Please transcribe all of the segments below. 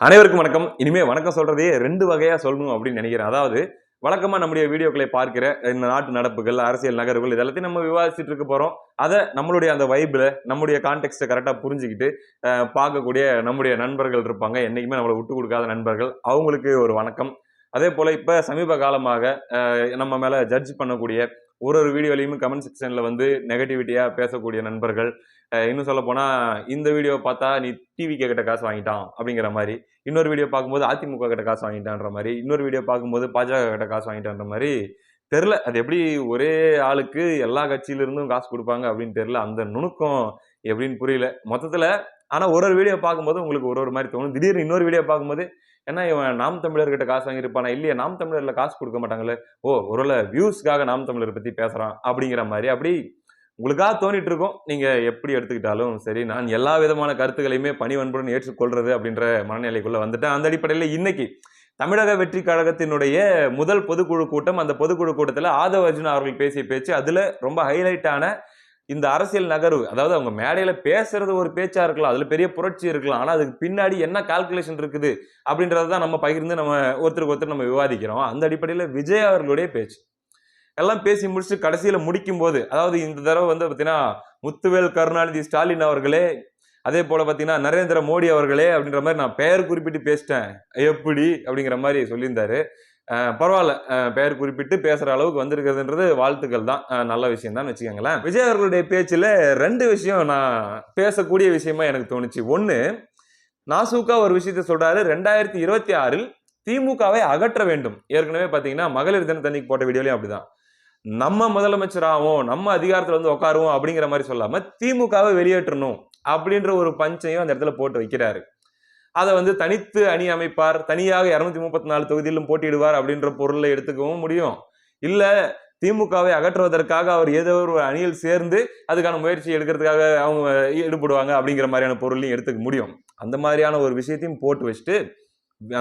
அனைவருக்கும் வணக்கம். இனிமே வணக்கம் சொல்றதே 2 வகையா சொல்லணும் அப்படின்னு நினைக்கிறேன். அதாவது வழக்கமா நம்முடைய வீடியோக்களை பார்க்கிற இந்த நாட்டு நடப்புகள், அரசியல் நகர்வுகள் இது எல்லாத்தையும் நம்ம விவாதிச்சுட்டு இருக்க போறோம். அத நம்மளுடைய அந்த வைப்ல, நம்முடைய கான்டெக்ஸ்ட்ட கரெக்ட்டா புரிஞ்சுகிட்டு, பார்க்கக்கூடிய நம்முடைய நண்பர்கள் இருப்பாங்க. என்னைக்குமே நம்மள விட்டு குடுக்காத நண்பர்கள். அவங்களுக்கு ஒரு வணக்கம். அதேபோல இப்ப சமீப காலமாக நம்ம மேல ஜட்ஜ் பண்ணக்கூடிய ஒரு வீடியோலயும் கமெண்ட் செக்ஷன்ல வந்து நெகட்டிவிட்டியா பேசக்கூடிய நண்பர்கள். இன்னும் சொல்லப்போனா, இந்த வீடியோ பார்த்தா நீ டிவிகே கிட்ட காசு வாங்கிட்டான் அப்படிங்கிற மாரி. இன்னொரு வீடியோ பார்க்கும்போது அதிமுக கிட்ட காசு வாங்கிட்டான்ற மாரி. இன்னொரு வீடியோ பார்க்கும்போது பாஜக கிட்ட காசு வாங்கிட்டான்ற மாரி. தெரியல. அது எப்படி ஒரே ஆளுக்கு எல்லா கட்சியில இருந்தும் காசு குடுப்பாங்க அப்படின்னு தெரியல. அந்த நுணுக்கம் எப்படின்னு புரியல. மொத்தத்துல ஆனா ஒரு ஒரு வீடியோ பார்க்கும்போது உங்களுக்கு ஒரு ஒரு மாரி தோணும். திடீர்னு இன்னொரு வீடியோ பார்க்கும்போது, என்ன இவன் நாம் தமிழர் கிட்ட காசு வாங்கியிருப்பானா? இல்லையே நாம் தமிழர்ல காசு குடுக்க மாட்டாங்களே. ஓ! ஒருவேள வியூஸ்க்காக நாம் தமிழர் பத்தி பேசுறான் அப்படிங்கிற மாரி. அப்படி உங்களுக்கா தோணிட்டு இருக்கும். நீங்க எப்படி எடுத்துக்கிட்டாலும் சரி, நான் எல்லா விதமான கருத்துக்களையுமே பணிவன்புடன் ஏற்றுக்கொள்றது அப்படின்ற மனநிலைக்குள்ள வந்துட்டேன். அந்த அடிப்படையில இன்னைக்கு தமிழக வெற்றி கழகத்தினுடைய முதல் பொதுக்குழு கூட்டம். அந்த பொதுக்குழு கூட்டத்துல ஆதவ அர்ஜுனா அவர்கள் பேசிய பேச்சு, அதுல ரொம்ப ஹைலைட் ஆன இந்த அரசியல் நகர்வு. அதாவது அவங்க மேடையில பேசுறது ஒரு பேச்சா இருக்கலாம். அதுல பெரிய புரட்சி இருக்கலாம். ஆனா அதுக்கு பின்னாடி என்ன கால்குலேஷன் இருக்குது அப்படின்றத தான் நம்ம பகிர்ந்து நம்ம ஒருத்தருக்கு ஒருத்தர் நம்ம விவாதிக்கிறோம். அந்த அடிப்படையில விஜய் அவர்களுடைய பேச்சு. எல்லாம் பேசி முடிச்சுட்டு கடைசியில முடிக்கும்போது, அதாவது இந்த தடவ வந்து பார்த்தீங்கன்னா, முத்துவேல் கருணாநிதி ஸ்டாலின் அவர்களே, அதே போல பார்த்தீங்கன்னா, நரேந்திர மோடி அவர்களே அப்படின்ற மாரி நான் பெயர் குறிப்பிட்டு பேசிட்டேன். எப்படி? அப்படிங்கிற மாரி சொல்லியிருந்தாரு. பரவால்ல. பெயர் குறிப்பிட்டு பேசுற அளவுக்கு வந்திருக்கிறதுன்றது வாழ்த்துக்கள் தான். நல்ல விஷயம் தான்னு வச்சுக்கோங்களேன். விஜய் அவர்களுடைய பேச்சுல 2 விஷயம் நான் பேசக்கூடிய விஷயமா எனக்கு தோணுச்சு. 1 நாசூக்கா ஒரு விஷயத்த சொல்றாரு. 2026ல் திமுகவை அகற்ற வேண்டும். ஏற்கனவே பார்த்தீங்கன்னா, மகளிர் தினத்தன்னைக்கு போட்ட வீடியோலயும் அப்படிதான். நம்ம முதலமைச்சர் ஆவோம், நம்ம அதிகாரத்துல வந்து உட்காருவோம் அப்படிங்கிற மாதிரி சொல்லாம, திமுகவை வெளியேற்றணும் அப்படின்ற ஒரு பஞ்சையும் அந்த இடத்துல போட்டு வைக்கிறாரு. அத வந்து தனித்து அணி அமைப்பார், தனியாக 234 தொகுதியிலும் போட்டியிடுவார் அப்படின்ற பொருள்ல எடுத்துக்கவும் முடியும். இல்ல திமுகவை அகற்றுவதற்காக அவர் ஏதோ ஒரு அணியில் சேர்ந்து அதுக்கான முயற்சி எடுக்கிறதுக்காக அவங்க ஈடுபடுவாங்க அப்படிங்கிற மாதிரியான பொருளையும் எடுத்துக்க முடியும். அந்த மாதிரியான ஒரு விஷயத்தையும் போட்டு வச்சுட்டு,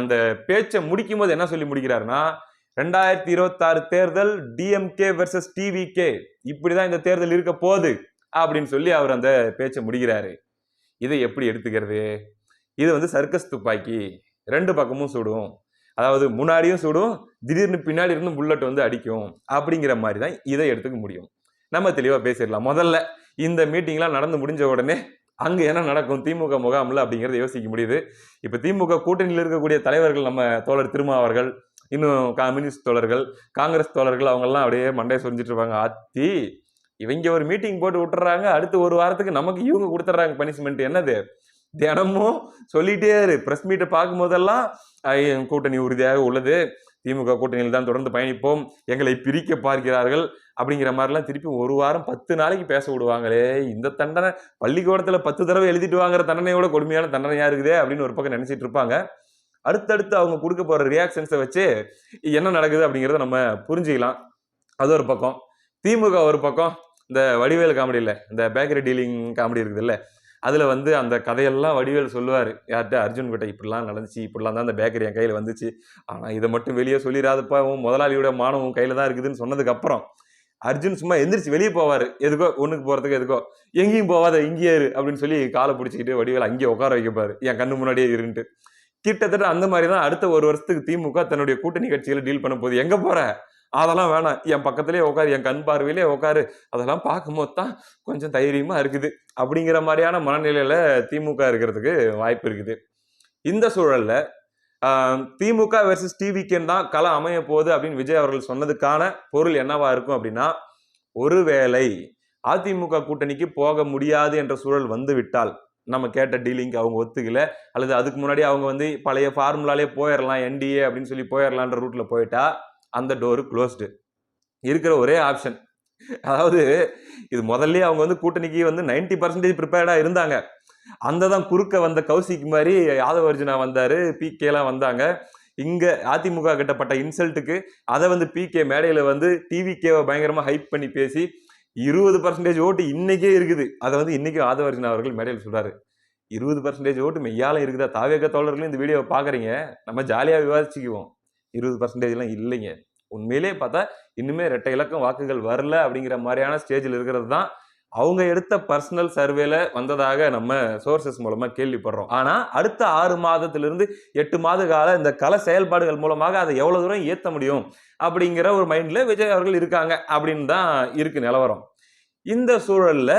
அந்த பேச்சை முடிக்கும்போது என்ன சொல்லி முடிக்கிறாருன்னா, 2026 தேர்தல் டிஎம்கே வெர்சஸ் டிவிகே இப்படிதான் இந்த தேர்தல் இருக்க போகுது அப்படின்னு சொல்லி அவர் அந்த பேச்சை முடிக்கிறாரு. இதை எப்படி எடுத்துக்கிறது? இது வந்து சர்க்கஸ் துப்பாக்கி. 2 பக்கமும் சுடும். அதாவது முன்னாடியும் சுடும், திடீர்னு பின்னாடி இருந்து புல்லட் வந்து அடிக்கும். அப்படிங்கிற மாதிரி தான் இதை எடுத்துக்க முடியும். நம்ம தெளிவா பேசிடலாம். முதல்ல இந்த மீட்டிங்லாம் நடந்து முடிஞ்ச உடனே அங்க என்ன நடக்கும் திமுக முகாம்ல அப்படிங்கறத யோசிக்க முடியுது. இப்ப திமுக கூட்டணியில் இருக்கக்கூடிய தலைவர்கள் நம்ம தோழர் திருமாவர்கள், இன்னும் கம்யூனிஸ்ட் தோழர்கள், காங்கிரஸ் தோழர்கள் அவங்க எல்லாம் அப்படியே மண்டைய சொரிஞ்சிட்டு இருப்பாங்க. அத்தி இவங்க ஒரு மீட்டிங் போட்டு விட்டுறாங்க. அடுத்து ஒரு வாரத்துக்கு நமக்கு இவங்க கொடுத்துறாங்க பனிஷ்மெண்ட். என்னது? தினமும் சொல்லிட்டே இரு. பிரஸ் மீட்டை பார்க்கும் போதெல்லாம் கூட்டணி உறுதியாக உள்ளது. திமுக கூட்டணியில் தான் தொடர்ந்து பயணிப்போம். எங்களை பிரிக்க பார்க்கிறார்கள் அப்படிங்கிற மாதிரிலாம் திருப்பி ஒரு வாரம் 10 நாளைக்கு பேச விடுவாங்களே. இந்த தண்டனை பள்ளிக்கூடத்துல 10 தடவை எழுதிட்டு வாங்குற தண்டனையோட கொடுமையான தண்டனையா இருக்குதே அப்படின்னு ஒரு பக்கம் நினைச்சிட்டு இருப்பாங்க. அடுத்தடுத்து அவங்க கொடுக்க போற ரியாக்ஷன்ஸை வச்சு என்ன நடக்குது அப்படிங்கிறத நம்ம புரிஞ்சுக்கலாம். அது ஒரு பக்கம். திமுக ஒரு பக்கம் இந்த வடிவேல் காமெடியில் இந்த பேக்கரி டீலிங் காமெடி இருக்குது இல்ல, அதுல வந்து அந்த கதையெல்லாம் வடிவேல் சொல்லுவாரு. யார்கிட்ட அர்ஜுன் கிட்ட இப்படிலாம் நடந்துச்சு, இப்படிலாம் தான் அந்த பேக்கரி என் கையில வந்துச்சு. ஆனா இதை மட்டும் வெளியே சொல்லிடாதப்பா, உன் முதலாளியோட மானம் உன் கையில தான் இருக்குதுன்னு சொன்னதுக்கு அப்புறம் அர்ஜுன் சும்மா எந்திரிச்சு வெளியே போவாரு. எதுக்கோ ஒண்ணுக்கு போறதுக்கு எதுக்கோ. எங்கேயும் போவாத இங்கேயே இரு அப்படின்னு சொல்லி காலை பிடிச்சிக்கிட்டு வடிவேல் அங்கேயே உட்கார வைக்கப்பாரு. என் கண்ணு முன்னாடியே இருந்துட்டு. கிட்டத்தட்ட அந்த மாதிரி தான் அடுத்த ஒரு வருஷத்துக்கு திமுக தன்னுடைய கூட்டணி கட்சிகளை டீல் பண்ண போகுது. எங்க போற? அதெல்லாம் வேணாம். என் பக்கத்திலேயே உட்காரு, என் கண் பார்வையிலே உட்காரு. அதெல்லாம் பார்க்கும்போது தான் கொஞ்சம் தைரியமா இருக்குது. அப்படிங்கிற மாதிரியான மனநிலையில திமுக இருக்கிறதுக்கு வாய்ப்பு இருக்குது. இந்த சூழல்ல திமுக வெர்சஸ் டிவிகேன்னு தான் களம் அமைய போகுது அப்படின்னு விஜய் அவர்கள் சொன்னதுக்கான பொருள் என்னவா இருக்கும் அப்படின்னா, ஒருவேளை அதிமுக கூட்டணிக்கு போக முடியாது என்ற சூழல் வந்து விட்டால், நம்ம கேட்ட டீலிங்க்கு அவங்க ஒத்துக்கல, அல்லது அதுக்கு முன்னாடி அவங்க வந்து பழைய ஃபார்முலாலே போயிடலாம் என்டிஏ அப்படின்னு சொல்லி போயிடலான்ற ரூட்ல போயிட்டா அந்த டோர் க்ளோஸ்டு. இருக்கிற ஒரே ஆப்ஷன், அதாவது இது முதல்லயே அவங்க வந்து கூட்டணிக்கு வந்து 90% ப்ரிப்பேர்டா இருந்தாங்க. அந்த தான் குறுக்க வந்த கௌசிக் மாதிரி யாதவ அர்ஜுனா வந்தாரு, பிகே எல்லாம் வந்தாங்க. இங்க அதிமுக கிட்டப்பட்ட இன்சல்ட்டுக்கு அதை வந்து பிகே மேடையில வந்து டிவிகேவை பயங்கரமா ஹைப் பண்ணி பேசி 20% ஓட்டு இன்னைக்கே இருக்குது. அதை வந்து இன்னைக்கும் ஆதவ அர்ஜுனா அவர்கள் மேடையில் சொல்றாரு. 20% ஓட்டு மெய்யால இருக்குதா? தாவேக தோழர்களும் இந்த வீடியோவை பாக்குறீங்க, நம்ம ஜாலியா விவாதிச்சுக்குவோம். 20% எல்லாம் இல்லைங்க. உண்மையிலேயே பார்த்தா இன்னுமே இரட்டை இலக்கம் வாக்குகள் வரல அப்படிங்கிற மாதிரியான ஸ்டேஜில் இருக்கிறது தான் அவங்க எடுத்த பர்சனல் சர்வேல வந்ததாக நம்ம சோர்சஸ் மூலமா கேள்விப்படுறோம். ஆனா அடுத்த 6 மாதத்திலிருந்து 8 மாத கால இந்த கள செயல்பாடுகள் மூலமாக அதை எவ்வளவு தூரம் ஏத்த முடியும் அப்படிங்கிற ஒரு மைண்ட்ல விஜய் அவர்கள் இருக்காங்க அப்படின்னு தான் இருக்கு நிலவரம். இந்த சூழல்ல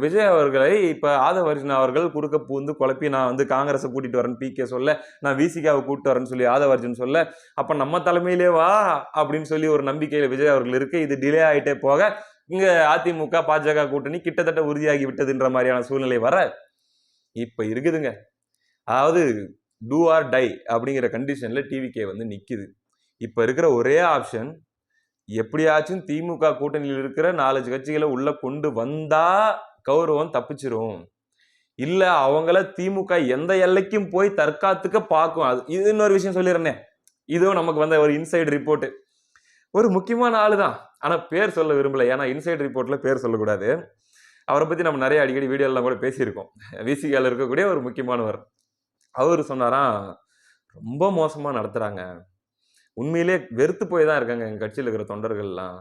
விஜய் அவர்களை இப்ப ஆதவ அர்ஜுனா அவர்கள் குறுக்க பூந்து குழப்பி, நான் வந்து காங்கிரஸை கூட்டிட்டு வரேன் பிகே சொல்ல, நான் விசிகாவை கூட்டிட்டு வரேன்னு சொல்லி ஆதவ அர்ஜுன் சொல்ல, அப்ப நம்ம தலைமையிலே வா அப்படின்னு சொல்லி ஒரு நம்பிக்கையில விஜய் அவர்கள் இருக்கு. இது டிலே ஆயிட்டே போக இங்க அதிமுக பாஜக கூட்டணி கிட்டத்தட்ட உறுதியாகி விட்டதுன்ற மாதிரியான சூழ்நிலை வர இப்ப இருக்குதுங்க. அதாவது டூ ஆர் டை அப்படிங்கிற கண்டிஷன்ல டிவிகே வந்து நிக்குது. இப்ப இருக்கிற ஒரே ஆப்ஷன், எப்படியாச்சும் திமுக கூட்டணியில் இருக்கிற 4 கட்சிகளை உள்ள கொண்டு வந்தா கௌரவம் தப்பிச்சிரும், இல்ல அவங்கள திமுக எந்த எல்லைக்கும் போய் தற்காத்துக்க பார்க்கும். அது இது இன்னொரு விஷயம் சொல்லிடுறேன். இதுவும் நமக்கு வந்த ஒரு இன்சைட் ரிப்போர்ட். ஒரு முக்கியமான ஆளு தான், ஆனா பேர் சொல்ல விரும்பல. ஏன்னா இன்சைட் ரிப்போர்ட்ல பேர் சொல்லக்கூடாது. அவரை பத்தி நம்ம நிறைய அடிக்கடி வீடியோலாம் கூட பேசியிருக்கோம். விசிகால இருக்கக்கூடிய ஒரு முக்கியமானவர். அவரு சொன்னாராம், ரொம்ப மோசமா நடத்துறாங்க, உண்மையிலே வெறுத்து போய் தான் இருக்காங்க எங்க கட்சியில் இருக்கிற தொண்டர்கள்லாம்,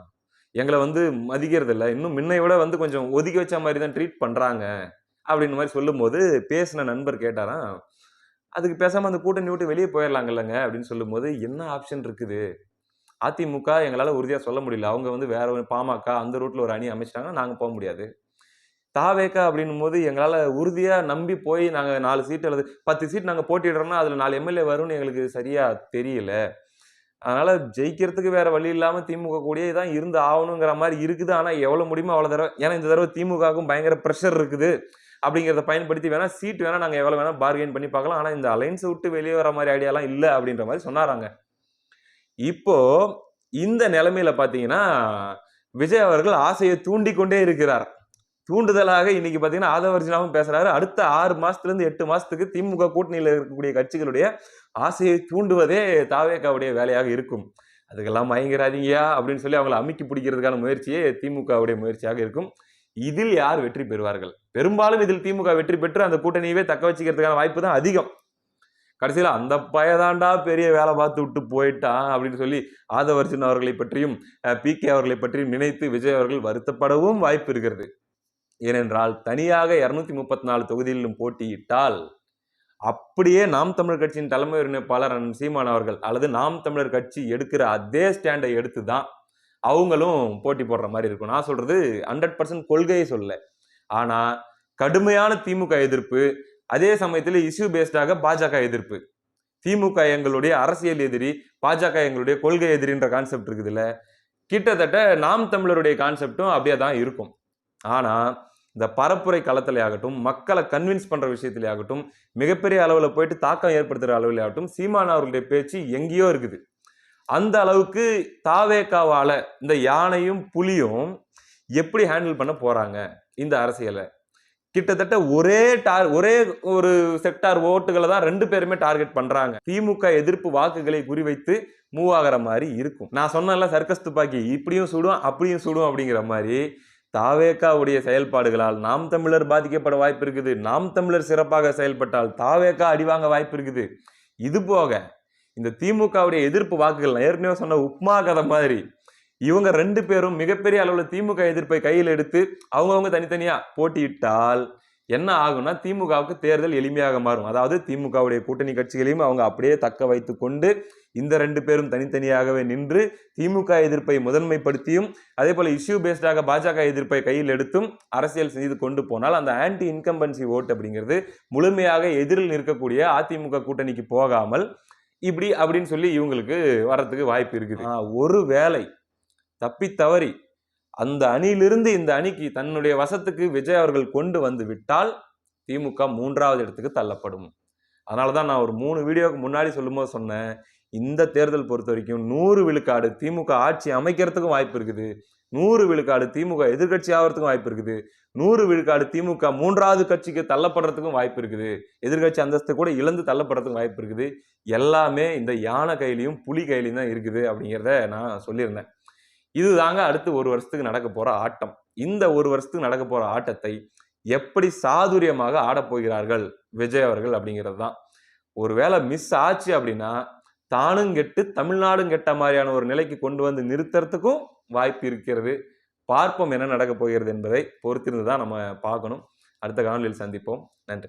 எங்களை வந்து மதிக்கிறது இல்லை, இன்னும் முன்னை விட வந்து கொஞ்சம் ஒதுக்கி வச்ச மாதிரி தான் ட்ரீட் பண்றாங்க அப்படின்னு மாதிரி சொல்லும் போது பேசின நண்பர் கேட்டாராம், அதுக்கு பேசாம அந்த கூட்டணி விட்டு வெளியே போயிடலாங்கல்லங்க அப்படின்னு சொல்லும் போது, என்ன ஆப்ஷன் இருக்குது, அதிமுக எங்களால உறுதியா சொல்ல முடியல, அவங்க வந்து வேற ஒரு பாமக அந்த ரூட்ல ஒரு அணி அமைச்சிட்டாங்கன்னா நாங்க போக முடியாது, தாவேக்கா அப்படின்னும் போது எங்களால உறுதியா நம்பி போய் நாங்க 4 சீட் அல்லது 10 சீட் நாங்க போட்டிடுறோம்னா அதுல 4 எம்எல்ஏ வரும்னு எங்களுக்கு சரியா தெரியல, அதனால ஜெயிக்கிறதுக்கு வேற வழி இல்லாம திமுக கூடயே தான் இருந்து ஆகணுங்கிற மாதிரி இருக்குது. ஆனா எவ்வளவு முடியுமோ அவ்வளவு தடவை, ஏன்னா இந்த தடவை திமுகவுக்கும் பயங்கர பிரஷர் இருக்குது அப்படிங்கிறத பயன்படுத்தி வேணா சீட் வேணா நாங்க எவ்வளவு வேணா பார்கெயின் பண்ணி பார்க்கலாம், ஆனா இந்த அலைன்ஸ் விட்டு வெளியே வர மாதிரி ஐடியாலாம் இல்ல அப்படின்ற மாதிரி சொன்னாராங்க. இப்போ இந்த நிலைமையில பாத்தீங்கன்னா விஜய் அவர்கள் ஆசையை தூண்டிக்கொண்டே இருக்கிறார். தூண்டுதலாக இன்னைக்கு பாத்தீங்கன்னா ஆதவ அர்ஜுனாவும் பேசுறாரு. அடுத்த 6 மாசத்துல இருந்து 8 மாசத்துக்கு திமுக கூட்டணியில இருக்கக்கூடிய கட்சிகளுடைய ஆசையை தூண்டுவதே தாவேகாவுடைய வேலையாக இருக்கும். அதுக்கெல்லாம் மயங்கிறாதீங்கயா அப்படின்னு சொல்லி அவங்களை அமுக்கி பிடிக்கிறதுக்கான முயற்சியே திமுகவுடைய முயற்சியாக இருக்கும். இதில் யார் வெற்றி பெறுவார்கள்? பெரும்பாலும் இதில் திமுக வெற்றி பெற்று அந்த கூட்டணியவே தக்க வச்சுக்கிறதுக்கான வாய்ப்பு தான் அதிகம். கடைசியில அந்த பயதாண்டா பெரிய வேலை பார்த்து விட்டு போயிட்டான் அப்படின்னு சொல்லி ஆதவ அர்ஜுன் அவர்களை பற்றியும் பிகே அவர்களை பற்றியும் நினைத்து விஜய் அவர்கள் வருத்தப்படவும் வாய்ப்பு இருக்கிறது. ஏனென்றால் தனியாக 234 தொகுதியிலும் போட்டியிட்டால் அப்படியே நாம் தமிழர் கட்சியின் தலைமை ஒருங்கிணைப்பாளர் சீமான் அவர்கள் அல்லது நாம் தமிழர் கட்சி எடுக்கிற அதே ஸ்டாண்டை எடுத்து தான் அவங்களும் போட்டி போடுற மாதிரி இருக்கும். நான் சொல்றது 100% கொள்கையை சொல்ல, ஆனா கடுமையான திமுக எதிர்ப்பு, அதே சமயத்தில் இஷ்யூ பேஸ்டாக பாஜக எதிர்ப்பு. திமுக எங்களுடைய அரசியல் எதிரி, பாஜக எங்களுடைய கொள்கை எதிரின்ற கான்செப்ட் இருக்குதுல்ல, கிட்டத்தட்ட நாம் தமிழருடைய கான்செப்டும் அப்படியே தான் இருக்கும். ஆனா இந்த பரப்புரை களத்திலே ஆகட்டும், மக்களை கன்வின்ஸ் பண்ற விஷயத்திலே ஆகட்டும், மிகப்பெரிய அளவில் போயிட்டு தாக்கம் ஏற்படுத்துற அளவில் ஆகட்டும், சீமான் அவர்களுடைய பேச்சு எங்கேயோ இருக்குது. அந்த அளவுக்கு தாவேகாவால இந்த யானையும் புலியும் எப்படி ஹேண்டில் பண்ண போறாங்க இந்த அரசியலை, கிட்டத்தட்ட ஒரே ஒரு செக்டார் ஓட்டுகளை தான் 2 பேருமே டார்கெட் பண்றாங்க. திமுக எதிர்ப்பு வாக்குகளை குறிவைத்து மூவ் ஆகிற மாதிரி இருக்கும். நான் சொன்னேன்ல சர்க்கஸ் துப்பாக்கி இப்படியும் சுடும் அப்படியும் சுடும் அப்படிங்கிற மாதிரி தாவேகாவுடைய செயல்பாடுகளால் நாம் தமிழர் பாதிக்கப்பட வாய்ப்பு இருக்குது. நாம் தமிழர் சிறப்பாக செயல்பட்டால் தாவேகா அடிவாங்க வாய்ப்பு இருக்குது. இது போக இந்த திமுகவுடைய எதிர்ப்பு வாக்குகள் ஏற்கனவே சொன்ன உப்மா கதை மாதிரி இவங்க 2 பேரும் மிகப்பெரிய அளவில் திமுக எதிர்ப்பை கையில் எடுத்து அவங்கவுங்க தனித்தனியா போட்டியிட்டால் என்ன ஆகும்னா திமுகவுக்கு தேர்தல் எளிமையாக மாறும். அதாவது திமுகவுடைய கூட்டணி கட்சிகளையும் அவங்க அப்படியே தக்க வைத்துக் கொண்டு இந்த 2 பேரும் தனித்தனியாகவே நின்று திமுக எதிர்ப்பை முதன்மைப்படுத்தியும் அதே போல இஷ்யூ பேஸ்டாக பாஜக எதிர்ப்பை கையில் எடுத்தும் அரசியல் செய்து கொண்டு போனால் அந்த ஆன்டி இன்கம்பன்சி ஓட் அப்படிங்கிறது முழுமையாக எதிரில் நிற்கக்கூடிய அதிமுக கூட்டணிக்கு போகாமல் இப்படி அப்படின்னு சொல்லி இவங்களுக்கு வரத்துக்கு வாய்ப்பு இருக்குது. ஒரு வேளை தப்பி தவறி அந்த அணியிலிருந்து இந்த அணிக்கு தன்னுடைய வசத்துக்கு விஜய் அவர்கள் கொண்டு வந்து விட்டால் திமுக 3வது இடத்துக்கு தள்ளப்படும். அதனாலதான் நான் ஒரு 3 வீடியோக்கு முன்னாடி சொல்லும் போது சொன்னேன், இந்த தேர்தல் பொறுத்த வரைக்கும் 100 விழுக்காடு திமுக ஆட்சி அமைக்கிறதுக்கும் வாய்ப்பு இருக்குது, 100 விழுக்காடு திமுக எதிர்கட்சி ஆகிறதுக்கும் வாய்ப்பு இருக்குது, 100 விழுக்காடு திமுக 3வது கட்சிக்கு தள்ளப்படுறதுக்கும் வாய்ப்பு இருக்குது, எதிர்கட்சி அந்தஸ்து கூட இழந்து தள்ளப்படுறதுக்கும் வாய்ப்பு இருக்குது. எல்லாமே இந்த யானை கையிலையும் புலி கையிலையும் தான் இருக்குது அப்படிங்கிறத நான் சொல்லியிருந்தேன். இதுதாங்க அடுத்து 1 வருஷத்துக்கு நடக்க போற ஆட்டம். இந்த 1 வருஷத்துக்கு நடக்க போற ஆட்டத்தை எப்படி சாதுரியமாக ஆடப்போகிறார்கள் விஜய் அவர்கள் அப்படிங்கிறது தான். ஒருவேளை மிஸ் ஆச்சு அப்படின்னா தானும் கெட்டு தமிழ்நாடும் கெட்ட மாதிரியான ஒரு நிலைக்கு கொண்டு வந்து நிறுத்துறதுக்கும் வாய்ப்பு இருக்கிறது. பார்ப்போம் என்ன நடக்க போகிறது என்பதை பொறுத்திருந்து தான் நம்ம பார்க்கணும். அடுத்த காணொலியில் சந்திப்போம். நன்றி.